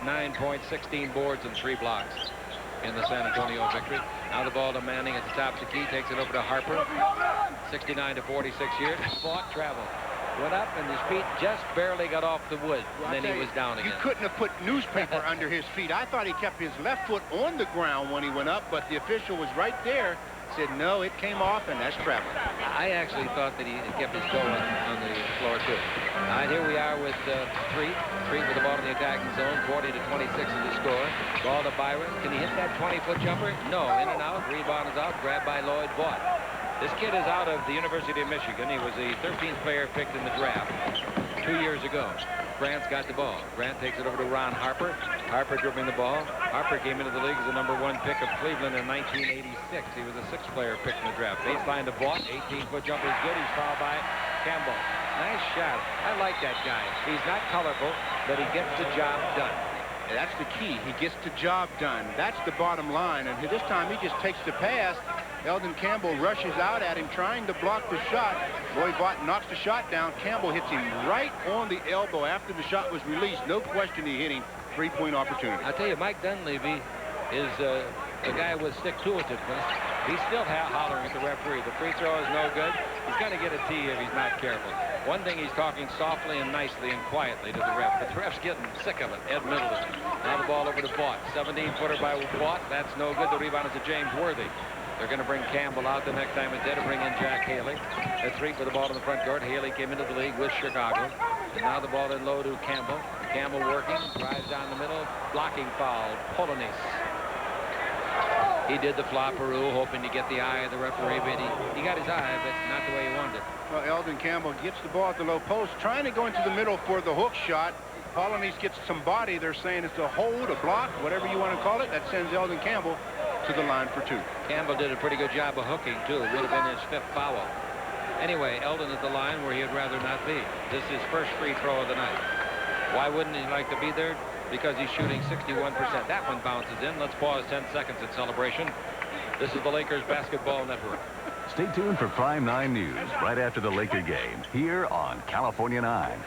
9 points, 16 boards, and 3 blocks in the San Antonio victory. Now the ball to Manning at the top of the key. Takes it over to Harper. 69 to 46 here. Vaught traveled. Went up, and his feet just barely got off the wood. Well, and then he was down again. You couldn't have put newspaper under his feet. I thought he kept his left foot on the ground when he went up, but the official was right there. Said, no, it came off, and that's traveling. I actually thought that he kept his toe on the floor, too. All right, here we are with Threatt. Threatt with the ball in the attacking zone. 40 to 26 is the score. Ball to Byron. Can he hit that 20-foot jumper? No. In and out. Rebound is out. Grabbed by Lloyd Vaught. This kid is out of the University of Michigan. He was the 13th player picked in the draft 2 years ago. Grant's got the ball. Grant takes it over to Ron Harper. Harper dribbling the ball. Harper came into the league as the #1 pick of Cleveland in 1986. He was a 6th player picked in the draft. Baseline to Vaught. 18-foot jumper is good. He's fouled by Campbell. Nice shot. I like that guy. He's not colorful, but he gets the job done. That's the key. He gets the job done. That's the bottom line. And this time he just takes the pass. Elden Campbell rushes out at him, trying to block the shot. Lloyd Vaught knocks the shot down. Campbell hits him right on the elbow after the shot was released. No question he hit him. 3-point opportunity. I'll tell you, Mike Dunleavy is a guy with stick-to-itiveness. He's still hollering at the referee. The free throw is no good. He's going to get a tee if he's not careful. One thing, he's talking softly and nicely and quietly to the ref, but the ref's getting sick of it. Ed Middleton. Now the ball over to Vaught. 17-footer by Vaught. That's no good. The rebound is to James Worthy. They're going to bring Campbell out the next time instead of bring in Jack Haley. That's Threatt with the ball in the front court. Haley came into the league with Chicago. And now the ball in low to Campbell. Campbell working, drives down the middle, blocking foul, Polonis. He did the flopperoo, hoping to get the eye of the referee, but he got his eye, but not the way he wanted it. Well, Elden Campbell gets the ball at the low post, trying to go into the middle for the hook shot. Polonis gets some body. They're saying it's a hold, a block, whatever you want to call it. That sends Elden Campbell to the line for 2. Campbell did a pretty good job of hooking, too. It would have been his 5th foul. Anyway, Elden at the line where he'd rather not be. This is his first free throw of the night. Why wouldn't he like to be there? Because he's shooting 61%. That one bounces in. Let's pause 10 seconds at celebration. This is the Lakers Basketball Network. Stay tuned for Prime 9 News right after the Laker game here on California 9.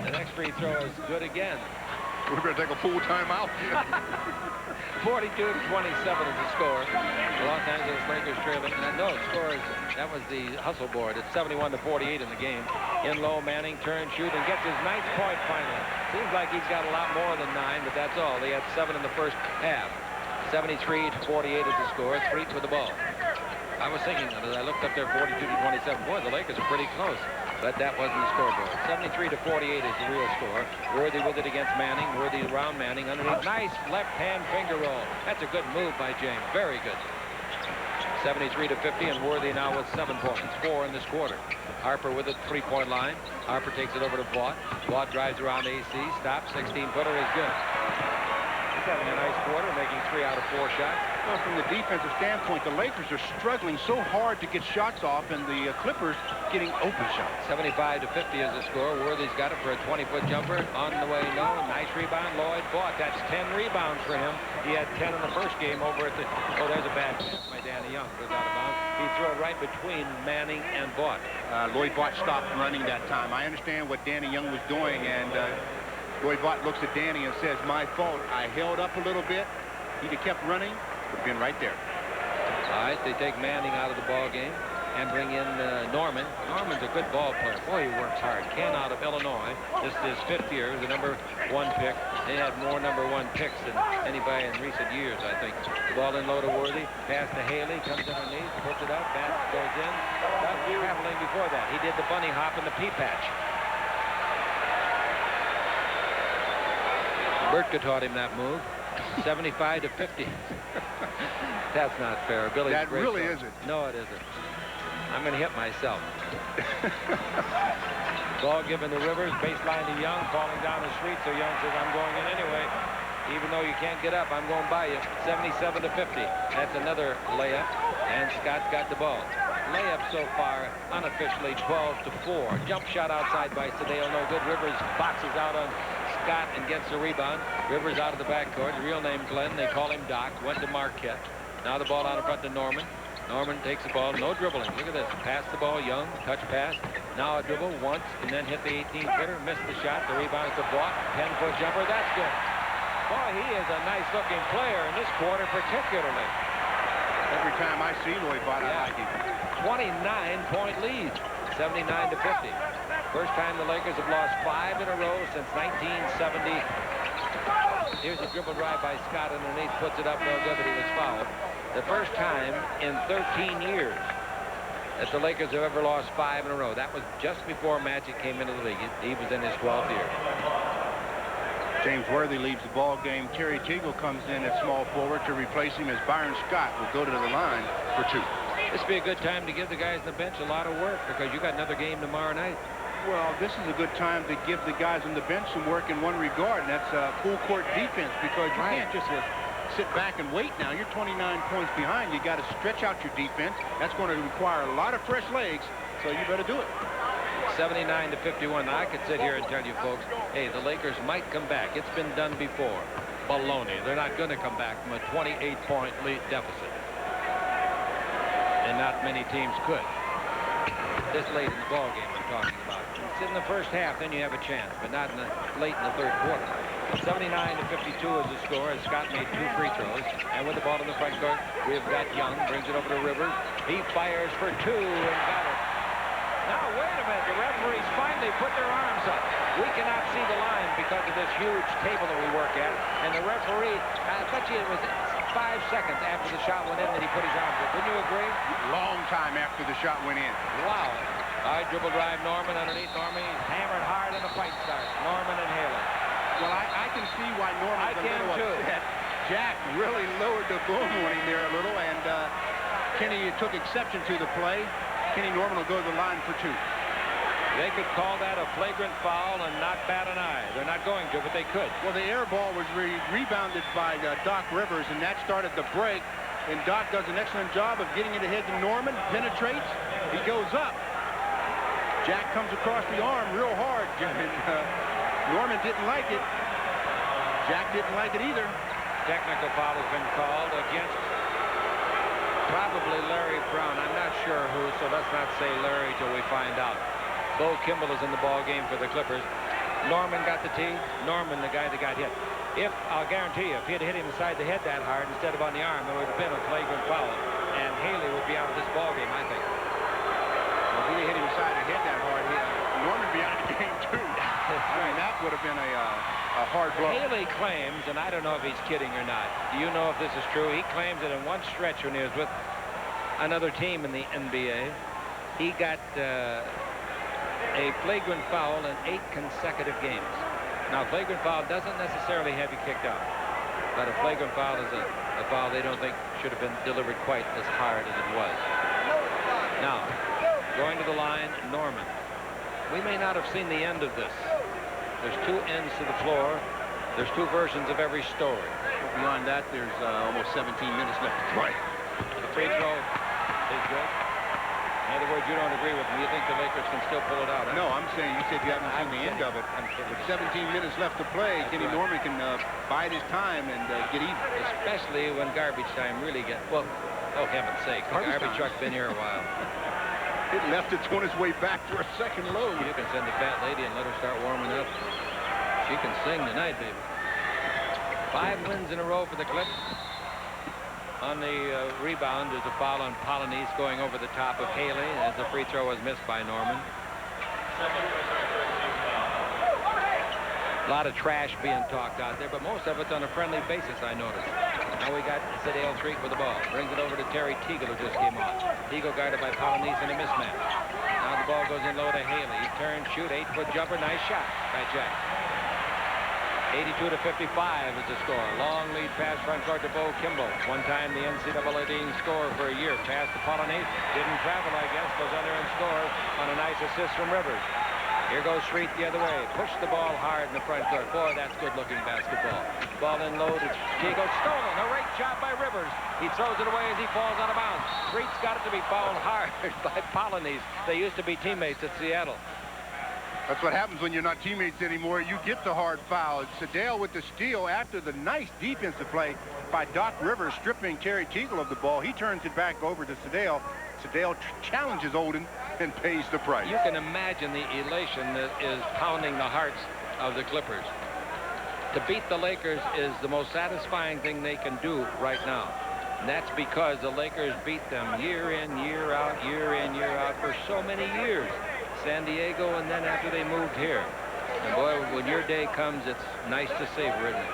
The next free throw is good again. We better take a full timeout. 42 to 27 is the score. The Los Angeles Lakers trailing. And no, score is, that was the hustle board. It's 71 to 48 in the game. In low, Manning turns, shoot, and gets his 9th point finally. Seems like he's got a lot more than 9, but that's all. They had 7 in the first half. 73 to 48 is the score. Threatt with the ball. I was thinking, as I looked up there, 42 to 27. Boy, the Lakers are pretty close. But that wasn't the scoreboard. 73 to 48 is the real score. Worthy with it against Manning. Worthy around Manning. Underneath. Nice left-hand finger roll. That's a good move by James. Very good. 73 to 50, and Worthy now with 7 points. 4 in this quarter. Harper with a 3-point line. Harper takes it over to Vaught. Vaught drives around AC. Stops. 16-footer is good. He's having a nice quarter, making 3 out of 4 shots. Well, from the defensive standpoint, the Lakers are struggling so hard to get shots off, and the Clippers getting open shots. 75 to 50 is the score. Worthy's got it for a 20-foot jumper. On the way, no. Nice rebound. Lloyd Vaught. That's 10 rebounds for him. He had 10 in the first game over at the... Oh, there's a bad pass by Danny Young. Goes out of bounds. He threw it right between Manning and Vaught. Lloyd Vaught stopped running that time. I understand what Danny Young was doing, and Lloyd Vaught looks at Danny and says, my fault. I held up a little bit. He'd have kept running. Would have been right there. All right, they take Manning out of the ball game and bring in Norman. Norman's a good ball player. Boy, he works hard. Ken out of Illinois. This is his 5th year as the #1 pick. They had more #1 picks than anybody in recent years, I think. The ball in low to Worthy. Pass to Haley. Comes underneath. Puts it up. Bat goes in. Traveling before that. He did the bunny hop and the pea patch. Bertka taught him that move. 75 to 50. That's not fair. Billy's that great really ball. isn't. No, it isn't. I'm going to hit myself. Ball given to Rivers. Baseline to Young. Falling down the street. So Young says, I'm going in anyway. Even though you can't get up, I'm going by you. 77 to 50. That's another layup. And Scott's got the ball. Layup so far, unofficially, 12 to 4. Jump shot outside by Sedale. No good. Rivers boxes out on Scott and gets the rebound. Rivers out of the backcourt. Real name Glenn. They call him Doc. Went to Marquette. Now the ball out in front to Norman. Norman takes the ball. No dribbling. Look at this. Pass the ball. Young. Touch pass. Now a dribble once and then hit the 18-footer, missed the shot. The rebound to Vaught. 10-foot jumper. That's good. Boy, he is a nice-looking player in this quarter particularly. Every time I see Lloyd Vaught, I like him. 29-point lead, 79-50. First time the Lakers have lost 5 in a row since 1970. Here's a dribble drive by Scott underneath, puts it up, no good, but he was fouled. The first time in 13 years that the Lakers have ever lost 5 in a row. That was just before Magic came into the league. He was in his 12th year. James Worthy leaves the ball game. Terry Teagle comes in at small forward to replace him as Byron Scott will go to the line for 2. This would be a good time to give the guys on the bench a lot of work because you got another game tomorrow night. Well, this is a good time to give the guys on the bench some work in one regard, and that's full court defense, because you can't just sit back and wait now. You're 29 points behind. You got to stretch out your defense. That's going to require a lot of fresh legs, so you better do it. 79-51. Now, I could sit here and tell you folks, hey, the Lakers might come back. It's been done before. Baloney. They're not going to come back from a 28-point lead deficit. And not many teams could. This late in the ball game I'm talking about. It's in the first half, then you have a chance, but not in the late in the third quarter. 79-52 is the score as Scott made 2 free throws. And with the ball in the front court, we've got Young, brings it over to Rivers. He fires for 2 and got it. Now, wait a minute. The referees finally put their arms up. We cannot see the line because of this huge table that we work at. And the referee, I bet you it was 5 seconds after the shot went in that he put his arms up. Wouldn't you agree? Long time after the shot went in. Wow. All right, dribble drive Norman underneath Norman. He's hammered hard and the fight starts. Norman and Haley. Well, I can see why Norman's a little upset. Jack really lowered the boom on him there a little, and Kenny took exception to the play. Kenny Norman will go to the line for 2. They could call that a flagrant foul and not bat an eye. They're not going to, but they could. Well, the air ball was rebounded by Doc Rivers, and that started the break. And Doc does an excellent job of getting it ahead to Norman, penetrates, he goes up. Jack comes across the arm real hard, and Norman didn't like it. Jack didn't like it either. Technical foul has been called against probably Larry Brown. I'm not sure who, so let's not say Larry till we find out. Bo Kimball is in the ball game for the Clippers. Norman got the tee. Norman, the guy that got hit. I'll guarantee you, if he had hit him inside the head that hard instead of on the arm, it would have been a flagrant foul. And Haley would be out of this ball game, I think. If he hit him inside the head that hard, Norman would be out of the game, too. I mean, that would have been a hard blow. Haley claims, and I don't know if he's kidding or not. Do you know if this is true? He claims that in one stretch when he was with another team in the NBA, he got a flagrant foul in 8 consecutive games. Now, flagrant foul doesn't necessarily have you kicked out, but a flagrant foul is a foul they don't think should have been delivered quite as hard as it was. Now, going to the line, Norman. We may not have seen the end of this. There's 2 ends to the floor. There's 2 versions of every story. Beyond that, there's almost 17 minutes left to play. The free throw is good. In other words, you don't agree with me. You think the Lakers can still pull it out? Huh? No, I'm saying you said you haven't seen the end of it. With 17 minutes left to play, Kenny Norman can bide his time and get even. Especially when garbage time really gets... Well, oh, heaven's sake. The garbage truck's been here a while. It left its on its way back for a second load. You can send the fat lady and let her start warming up. She can sing tonight, baby. 5 wins in a row for the Clips. On the rebound, there's a foul on Polynice going over the top of Haley as the free throw was missed by Norman. A lot of trash being talked out there, but most of it's on a friendly basis, I noticed. Now we got Sedale Threatt with the ball. Brings it over to Terry Teagle, who just came on. Teagle guarded by Polynice in a mismatch. Now the ball goes in low to Haley. He turns, shoot, 8-foot jumper. Nice shot by Jack. 82-55 is the score. Long lead pass front court to Bo Kimball. One time the NCAA leading scorer for a year. Pass to Polynice. Didn't travel, I guess. Goes under and scores on a nice assist from Rivers. Here goes Threatt the other way. Push the ball hard in the front court. Boy, that's good-looking basketball. Ball in low to Teagle. Stolen. A great shot by Rivers. He throws it away as he falls out of bounds. Threatt's got it to be fouled hard by Polynice. They used to be teammates at Seattle. That's what happens when you're not teammates anymore. You get the hard foul. Sedale with the steal after the nice defensive play by Doc Rivers stripping Terry Teagle of the ball. He turns it back over to Sedale. Sedale challenges Elden, and pays the price. You can imagine the elation that is pounding the hearts of the Clippers. To beat the Lakers is the most satisfying thing they can do right now. And that's because the Lakers beat them year in, year out for so many years. San Diego, and then after they moved here. And boy, when your day comes, it's nice to savor, isn't it?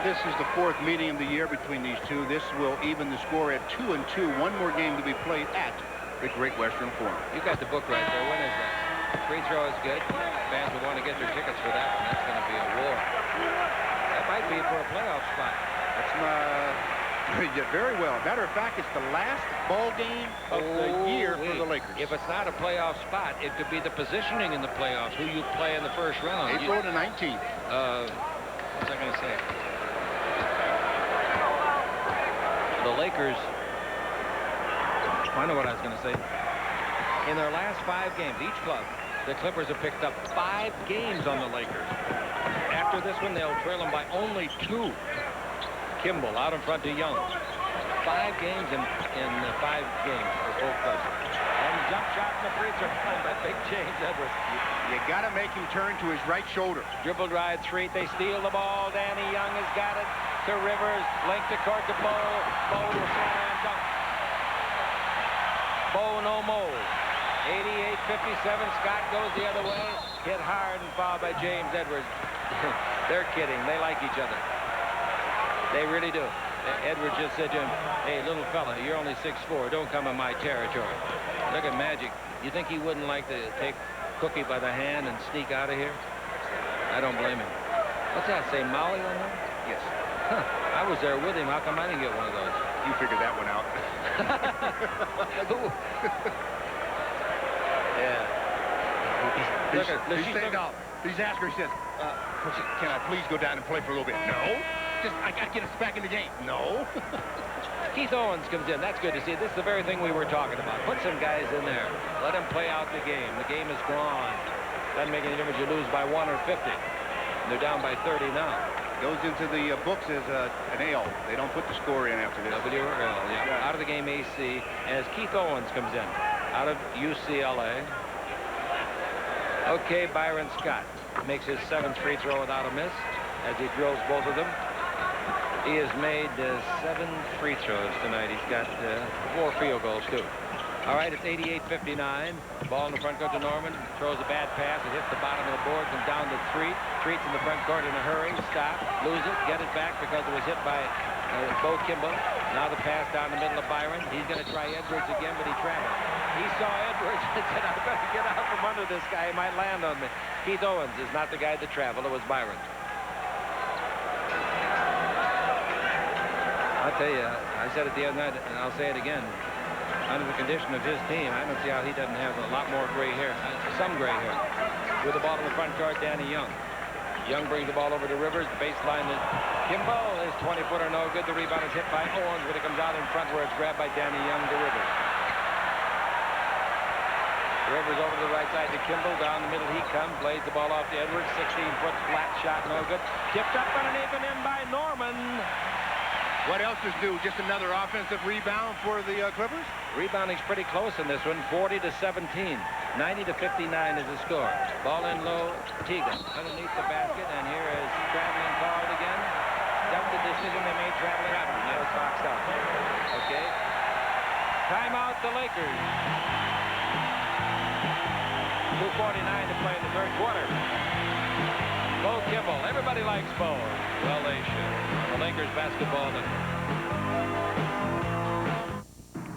This is the 4th meeting of the year between these two. This will even the score at 2-2. One more game to be played at the Great Western Forum. You got the book right there. When is that? Free throw is good. Fans will want to get their tickets for that one. That's going to be a war. That might be for a playoff spot. That's yeah, very well. Matter of fact, it's the last ball game of the year for the Lakers. If it's not a playoff spot, it could be the positioning in the playoffs, who you play in the first round. April the 19th. What's I going to say? The Lakers, I know what I was going to say. In their last 5 games, each club, the Clippers have picked up 5 games on the Lakers. After this one, they'll trail them by only 2. Campbell out in front to Young. 5 games in 5 games for both clubs. And jump shot in the free throw line by big James Edwards. You got to make him turn to his right shoulder. Dribble drive 3. They steal the ball. Danny Young has got it to Rivers. Link to court to Bo. Bo will slam dunk. Bo no more. 88-57. Scott goes the other way. Hit hard and fouled by James Edwards. They're kidding. They like each other. They really do. Edwards just said to him, hey, little fella, you're only 6'4". Don't come in my territory. Look at Magic. You think he wouldn't like to take Cookie by the hand and sneak out of here? I don't blame him. What's that say, Molly on that? Yes. Huh. I was there with him. How come I didn't get one of those? You figured that one out. Yeah. He's saying no. He's asked her, he says, can I please go down and play for a little bit? No. I got to get us back in the game. No. Keith Owens comes in. That's good to see. This is the very thing we were talking about. Put some guys in there. Let them play out the game. The game is gone. Doesn't make any difference. You lose by 1 or 50. And they're down by 30 now. Goes into the books as an L. They don't put the score in after this. W or L, yeah. Out of the game, AC, as Keith Owens comes in. Out of UCLA. Okay, Byron Scott makes his 7th free throw without a miss as he drills both of them. He has made 7 free throws tonight. He's got 4 field goals, too. All right, it's 88-59. Ball in the front court to Norman. Throws a bad pass. It hits the bottom of the board. Comes down to Threatt. Threatt's in the front court in a hurry. Stop. Lose it. Get it back because it was hit by Bo Campbell. Now the pass down the middle of Byron. He's going to try Edwards again, but he traveled. He saw Edwards and said, I better get out from under this guy. He might land on me. Keith Owens is not the guy that traveled. It was Byron. I'll tell you, I said it the other night, and I'll say it again. Under the condition of his team, I don't see how he doesn't have a lot more gray hair, some gray hair. With the ball in the front court, Danny Young. Young brings the ball over to Rivers. The baseline is Campbell. His 20-footer no good. The rebound is hit by Owens, but it comes out in front where it's grabbed by Danny Young to Rivers. Rivers over to the right side to Campbell. Down the middle he comes. Lays the ball off to Edwards. 16-foot flat shot, no good. Tipped up underneath and in by Norman. What else is new? Just another offensive rebound for the Clippers? Rebounding's pretty close in this one. 40-17. 90-59 is the score. Ball in low. Teagan underneath the basket. And here is traveling called again. That's the decision they made, traveling out. Now it's boxed out. Okay. Timeout the Lakers. 2:49 to play in the third quarter. Bo Campbell. Everybody likes Bo. Well, they should. The Lakers basketball.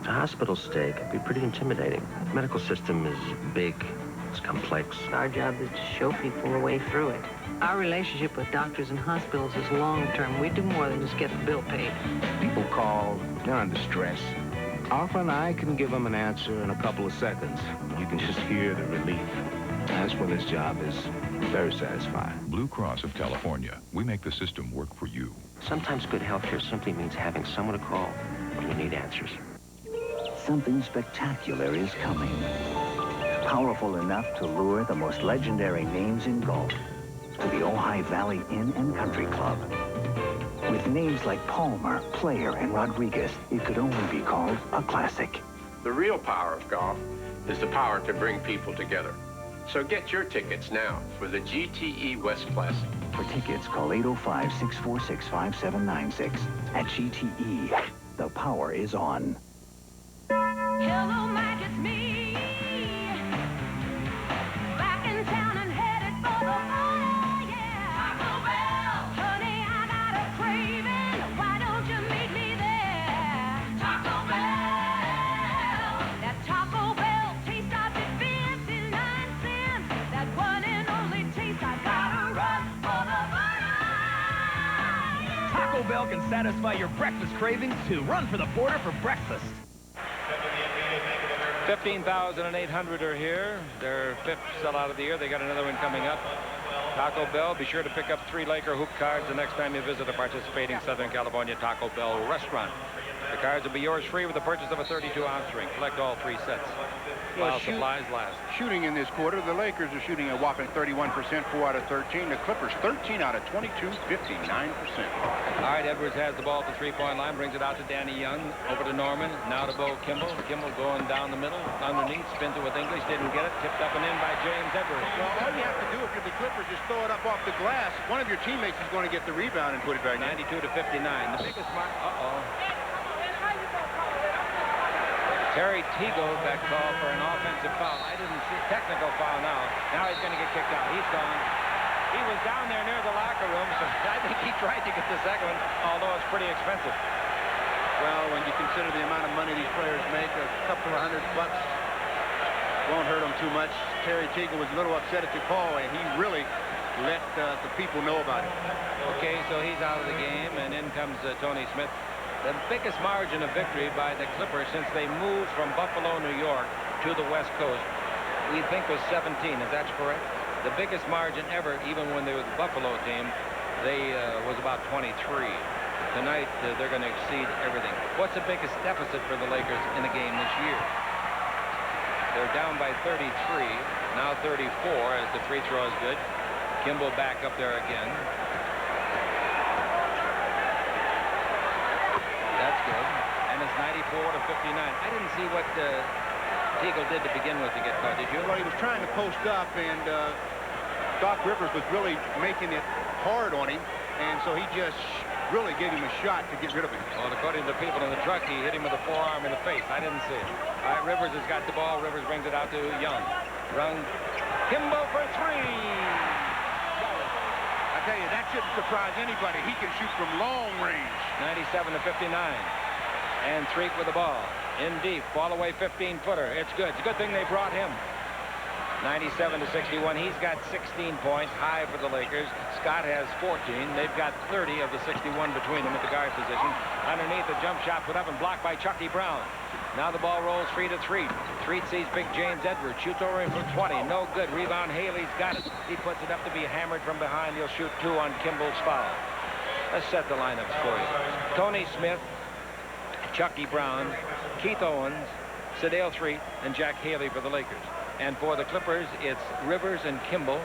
A hospital stay can be pretty intimidating. The medical system is big, it's complex. Our job is to show people a way through it. Our relationship with doctors and hospitals is long-term. We do more than just get the bill paid. People call, they're under stress. Arthur and I can give them an answer in a couple of seconds. You can just hear the relief. That's when this job is very satisfying. Blue Cross of California. We make the system work for you. Sometimes good health care simply means having someone to call when you need answers. Something spectacular is coming. Powerful enough to lure the most legendary names in golf to the Ojai Valley Inn and Country Club. With names like Palmer, Player, and Rodriguez, it could only be called a classic. The real power of golf is the power to bring people together. So get your tickets now for the GTE West Classic. For tickets, call 805-646-5796. At GTE, the power is on. Hello, Mike, it's me. Back in town and headed for the fire, yeah. Taco Bell. Honey, I got a craving. Why don't you meet me there? Taco Bell. That Taco Bell taste of it 59 cents. That one and only taste. I gotta run for the fire. Yeah. Taco Bell can satisfy your breakfast cravings too. Run for the border for breakfast. 15,800 are here. Their 5th sellout of the year. They got another one coming up. Taco Bell. Be sure to pick up 3 Laker hoop cards the next time you visit a participating Southern California Taco Bell restaurant. The cards will be yours free with the purchase of a 32-ounce ring. Collect all 3 sets while supplies last. Shooting in this quarter, the Lakers are shooting a whopping 31%, 4 out of 13. The Clippers, 13 out of 22, 59%. All right, Edwards has the ball at the three-point line, brings it out to Danny Young, over to Norman, now to Bo Kimball. Kimball going down the middle, underneath, spins it with English, didn't get it, tipped up and in by James Edwards. Well, all you have to do if you're the Clippers is throw it up off the glass. One of your teammates is going to get the rebound and put it back in. 92 to 59. The biggest mark. Terry Teagle got called for an offensive foul. I didn't see technical foul now. Now he's going to get kicked out. He's gone. He was down there near the locker room, so I think he tried to get the second one, although it's pretty expensive. Well, when you consider the amount of money these players make, a couple of $100 won't hurt them too much. Terry Teagle was a little upset at the call, and he really let the people know about it. Okay, so he's out of the game, and in comes Tony Smith. The biggest margin of victory by the Clippers since they moved from Buffalo, New York to the West Coast, we think was 17. Is that correct? The biggest margin ever, even when they were the Buffalo team, was about 23. Tonight, they're going to exceed everything. What's the biggest deficit for the Lakers in a game this year? They're down by 33, now 34 as the free throw is good. Kimball back up there again. That's good. And it's 94 to 59. I didn't see what Teagle did to begin with to get caught. Did you? Well, he was trying to post up, and Doc Rivers was really making it hard on him, and so he just really gave him a shot to get rid of him. Well, according to the people in the truck, he hit him with a forearm in the face. I didn't see it. All right, Rivers has got the ball. Rivers brings it out to Young. Young. Kimball for 3. I tell you, that shouldn't surprise anybody. He can shoot from long range. 97 to 59. And Threatt with the ball. In deep. Ball away 15-footer. It's good. It's a good thing they brought him. 97 to 61. He's got 16 points. High for the Lakers. Scott has 14. They've got 30 of the 61 between them at the guard position. Underneath, the jump shot put up and blocked by Chucky Brown. Now the ball rolls free to Threatt. Threatt sees big James Edwards. Shoots over him from 20. No good. Rebound. Haley's got it. He puts it up to be hammered from behind. He'll shoot 2 on Kimball's foul. Let's set the lineups for you. Tony Smith, Chucky Brown, Keith Owens, Sedale Threatt, and Jack Haley for the Lakers. And for the Clippers, it's Rivers and Kimball,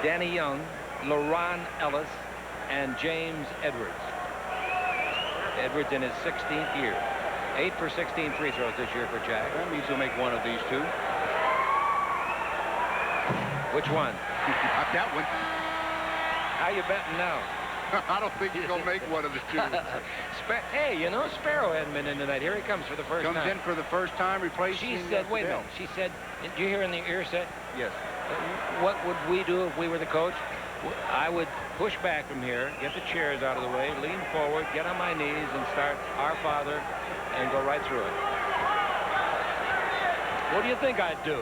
Danny Young, LaRon Ellis, and James Edwards. Edwards in his 16th year. 8 for 16 free throws this year for Jack. That means he'll make one of these two. Which one? That one. How you betting now? I don't think he's going to make one of the two. Hey, you know, Sparrow hadn't been in tonight. Here he comes for the first time. Comes in for the first time, replacing... She said, wait a minute. She said, did you hear in the ear set? Yes. What would we do if we were the coach? I would push back from here, get the chairs out of the way, lean forward, get on my knees, and start Our Father, and go right through it. What do you think I'd do?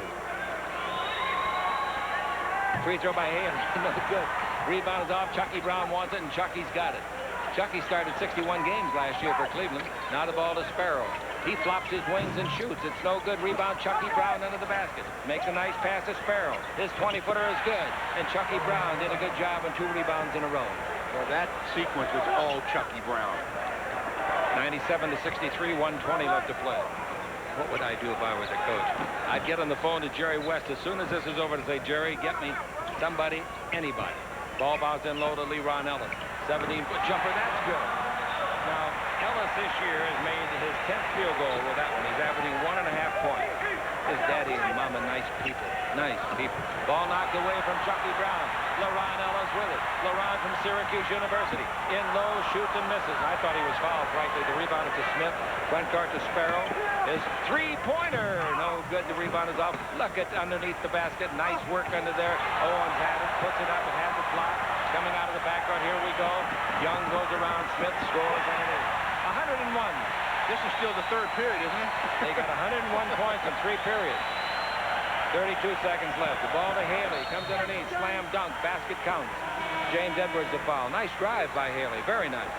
Free throw by Haley. No good. Rebound is off. Chucky Brown wants it, and Chucky's got it. Chucky started 61 games last year for Cleveland. Now the ball to Sparrow. He flops his wings and shoots. It's no good. Rebound, Chucky Brown under the basket. Makes a nice pass to Sparrow. His 20-footer is good. And Chucky Brown did a good job on 2 rebounds in a row. Well, that sequence was all Chucky Brown. 97 to 63, 120 left to play. What would I do if I were the coach? I'd get on the phone to Jerry West as soon as this is over to say, Jerry, get me somebody, anybody. Ball bounced in low to LeRon Ellis. 17-foot jumper, that's good. Now, Ellis this year has made his 10th field goal with that one. He's averaging 1.5 points. His daddy and mama, nice people. Nice people. Ball knocked away from Chucky Brown. LaRon Ellis with it. LaRon from Syracuse University. In low, shoots and misses. I thought he was fouled, frankly. The rebound is to Smith. Front court to Sparrow. His three-pointer. No good. The rebound is off. Look at underneath the basket. Nice work under there. Owens had it. Puts it up. It has it blocked. Coming out of the backcourt. Here we go. Young goes around. Smith scores underneath. 101. This is still the third period, isn't it? They got 101 points in 3 periods. 32 seconds left. The ball to Haley. Comes underneath. Slam dunk. Basket counts. James Edwards the foul. Nice drive by Haley. Very nice.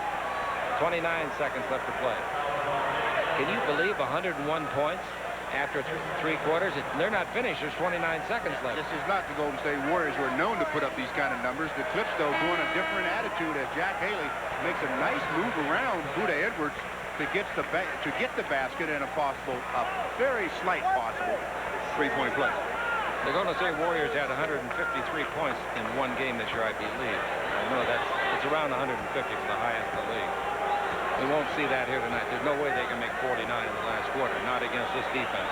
29 seconds left to play. Can you believe 101 points after 3 quarters? They're not finished. There's 29 seconds left. This is not the Golden State Warriors who are known to put up these kind of numbers. The Clips, though, doing a different attitude as Jack Haley makes a nice move around Buda Edwards to get the basket and a very slight possible 3-point play. The Golden State Warriors had 153 points in one game this year, I believe. I know it's around 150 for the highest in the league. We won't see that here tonight. There's no way they can make 49 in the last quarter, not against this defense.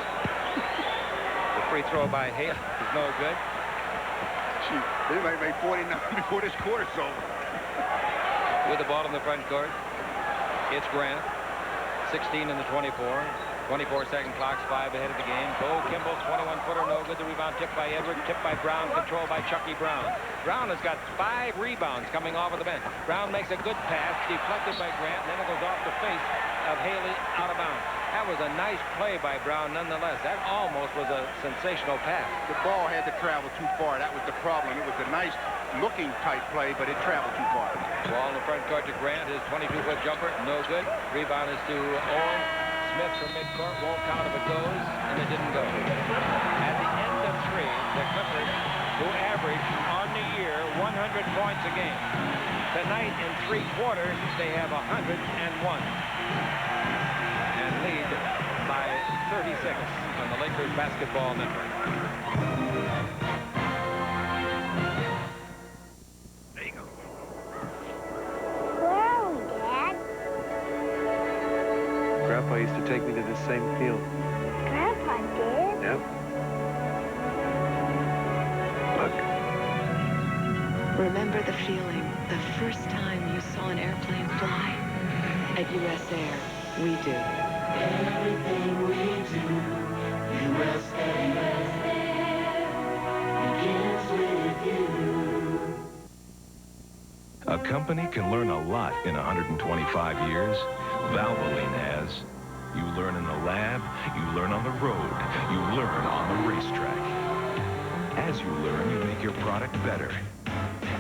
The free throw by Haley is no good. Gee, they might make 49 before this quarter's over. With the ball in the front court, it's Grant. 16 in the 24. 24-second clock, 5 ahead of the game. Bo Kimball's 21-footer, no good. The rebound tipped by Edwards, tipped by Brown, controlled by Chucky Brown. Brown has got 5 rebounds coming off of the bench. Brown makes a good pass, deflected by Grant, and then it goes off the face of Haley out of bounds. That was a nice play by Brown nonetheless. That almost was a sensational pass. The ball had to travel too far. That was the problem. It was a nice looking tight play, but it traveled too far. Ball in the front court to Grant. His 22-foot jumper, no good. Rebound is to Owens. Smith from midcourt won't count if it goes, and it didn't go. At the end of 3, the Clippers, who average on the year 100 points a game. Tonight in 3 quarters, they have 101 and lead by 36 on the Lakers Basketball Network. There you go. Where are we, Dad? Grandpa used to take me to this same field. Grandpa did? Yep. Look. Remember the feeling the first time you saw an airplane fly? At U.S. Air, we do. Everything we do, U.S. Air begins with you. A company can learn a lot in 125 years. Valvoline has. You learn in the lab, you learn on the road, you learn on the racetrack. As you learn, you make your product better.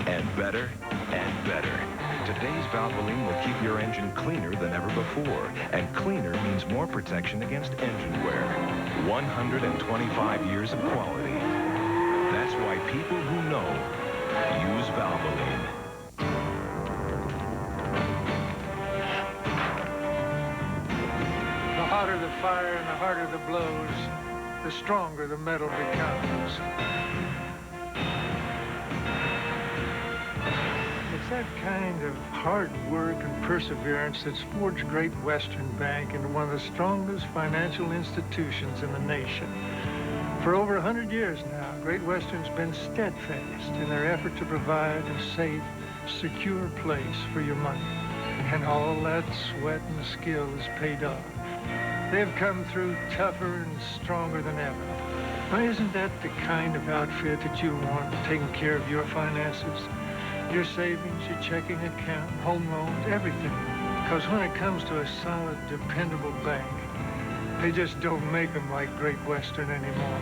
And better, and better. Today's Valvoline will keep your engine cleaner than ever before. And cleaner means more protection against engine wear. 125 years of quality. That's why people who know use Valvoline. The hotter the fire and the harder the blows, the stronger the metal becomes. It's that kind of hard work and perseverance that's forged Great Western Bank into one of the strongest financial institutions in the nation. For over 100 years now, Great Western's been steadfast in their effort to provide a safe, secure place for your money. And all that sweat and skill is paid off. They've come through tougher and stronger than ever. Now, isn't that the kind of outfit that you want taking care of your finances? Your savings, your checking account, home loans, everything. Because when it comes to a solid, dependable bank, they just don't make them like Great Western anymore.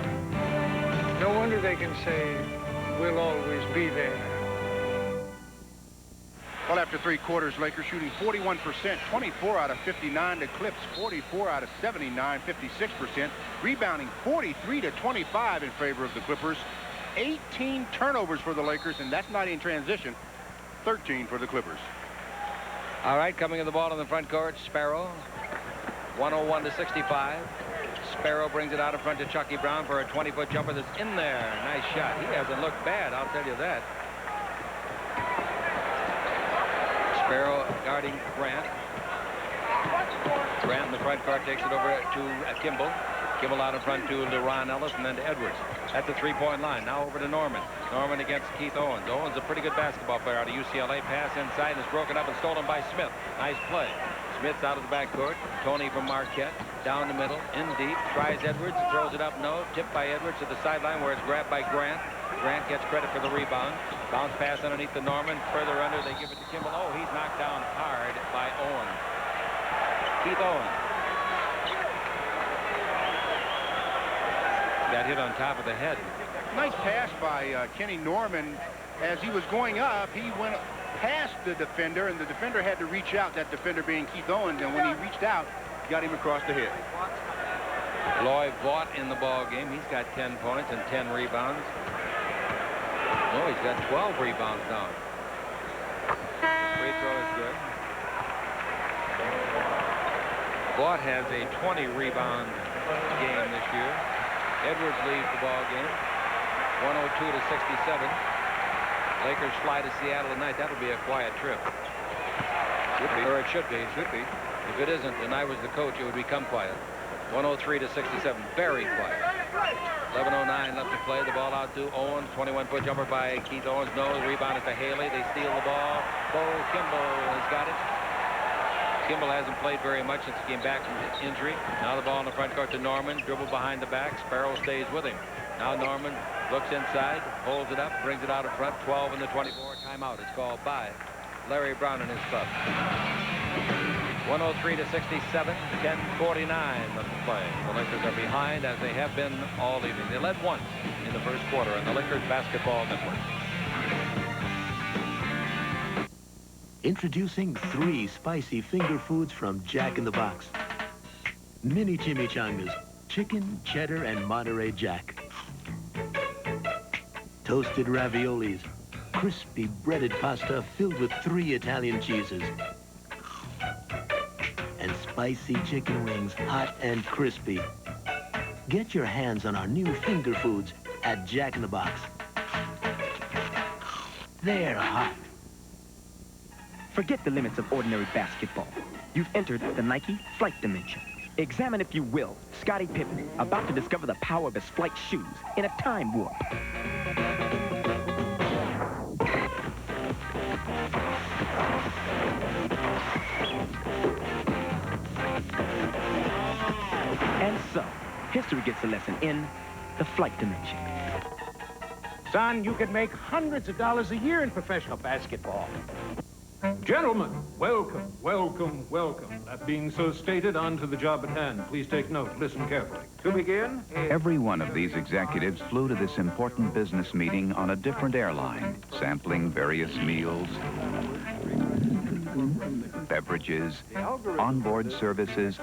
No wonder they can say, we'll always be there. Well, after 3 quarters, Lakers shooting 41%, 24 out of 59. The Clips 44 out of 79, 56%. Rebounding 43 to 25 in favor of the Clippers. 18 turnovers for the Lakers, and that's not in transition. 13 for the Clippers. All right, coming in the ball in the front court, Sparrow. 101 to 65. Sparrow brings it out in front to Chucky Brown for a 20-foot jumper that's in there. Nice shot. He hasn't looked bad, I'll tell you that. Sparrow guarding Grant. Grant in the front court takes it over to Kimball. Campbell out in front to LeRon Ellis and then to Edwards. At the three-point line. Now over to Norman. Norman against Keith Owens. Owens, a pretty good basketball player out of UCLA. Pass inside and is broken up and stolen by Smith. Nice play. Smith's out of the backcourt. Tony from Marquette. Down the middle. In deep. Tries Edwards. Throws it up. No. Tipped by Edwards to the sideline where it's grabbed by Grant. Grant gets credit for the rebound. Bounce pass underneath to Norman. Further under. They give it to Campbell. Oh, he's knocked down hard by Owens. Keith Owens. Got hit on top of the head. Nice pass by Kenny Norman. As he was going up, he went past the defender, and the defender had to reach out, that defender being Keith Owens, and when he reached out, got him across the head. Lloyd Vaught in the ball game. He's got 10 points and 10 rebounds. Oh, he's got 12 rebounds now. Free throw is good. Vaught has a 20 rebound game this year. Edwards leads the ball game. 102 to 67. Lakers fly to Seattle tonight. That'll be a quiet trip. Should be. Or it should be. Should be. If it isn't, and I was the coach, it would become quiet. 103 to 67. Very quiet. 11:09 left to play. The ball out to Owens. 21-foot jumper by Keith Owens. No. Rebound it to Haley. They steal the ball. Bo Kimball has got it. Kimball hasn't played very much since he came back from injury. Now the ball in the front court to Norman. Dribble behind the back. Sparrow stays with him. Now Norman looks inside, holds it up, brings it out in front. 12 in the 24. Timeout. It's called by Larry Brown and his club. 103 to 67. 10:49 left to play. The Lakers are behind as they have been all evening. They led once in the first quarter on the Lakers Basketball Network. Introducing 3 spicy finger foods from Jack in the Box. Mini chimichangas, chicken, cheddar, and Monterey Jack. Toasted raviolis, crispy breaded pasta filled with 3 Italian cheeses. And spicy chicken wings, hot and crispy. Get your hands on our new finger foods at Jack in the Box. They're hot. Forget the limits of ordinary basketball. You've entered the Nike flight dimension. Examine, if you will, Scottie Pippen, about to discover the power of his flight shoes in a time warp. And so, history gets a lesson in the flight dimension. Son, you could make hundreds of dollars a year in professional basketball. Gentlemen, welcome, welcome, welcome. That being so stated, on to the job at hand. Please take note. Listen carefully. To begin... Every one of these executives flew to this important business meeting on a different airline, sampling various meals, beverages, onboard services,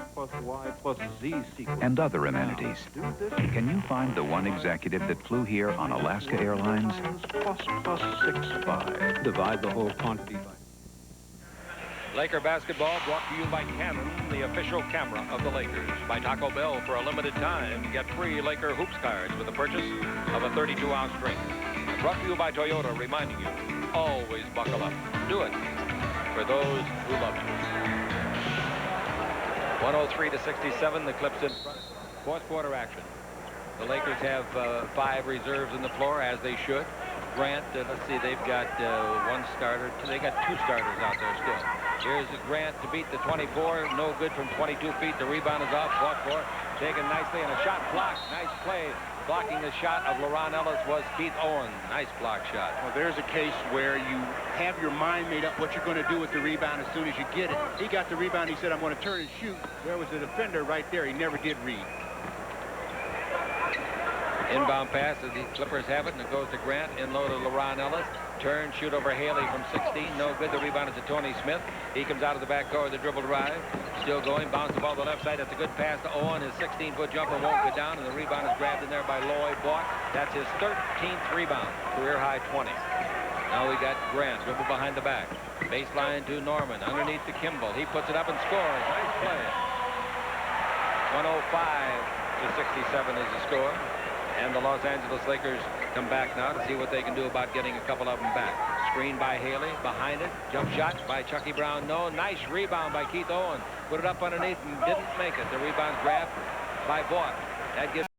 and other amenities. Can you find the one executive that flew here on Alaska Airlines? Plus 6.5. Divide the whole quantity by... Laker basketball brought to you by Canon, the official camera of the Lakers. By Taco Bell, for a limited time, get free Laker Hoops cards with the purchase of a 32-ounce drink. And brought to you by Toyota, reminding you, always buckle up. Do it for those who love you. 103 to 67, the Clips in front. Fourth quarter action. The Lakers have 5 reserves in the floor, as they should. Grant, let's see, they've got 1 starter. They got 2 starters out there still. Here's Grant to beat the 24. No good from 22 feet. The rebound is off. Fought for. Taken nicely, and a shot blocked. Nice play. Blocking the shot of LeRon Ellis was Keith Owens. Nice block shot. Well, there's a case where you have your mind made up what you're going to do with the rebound as soon as you get it. He got the rebound. He said, I'm going to turn and shoot. There was the defender right there. He never did read. Inbound pass as the Clippers have it, and it goes to Grant. In low to LeRon Ellis. Turn, shoot over Haley from 16. No good. The rebound is to Tony Smith. He comes out of the backcourt with a dribble drive. Still going. Bounce the ball to the left side. That's a good pass to Owen. His 16-foot jumper won't go down, and the rebound is grabbed in there by Lloyd Vaught. That's his 13th rebound. Career high 20. Now we got Grant. Dribble behind the back. Baseline to Norman. Underneath to Campbell. He puts it up and scores. Nice play. 105 to 67 is the score. And the Los Angeles Lakers come back now to see what they can do about getting a couple of them back. Screen by Haley. Behind it. Jump shot by Chucky Brown. No. Nice rebound by Keith Owens. Put it up underneath and didn't make it. The rebound's grabbed by Vaught. That gives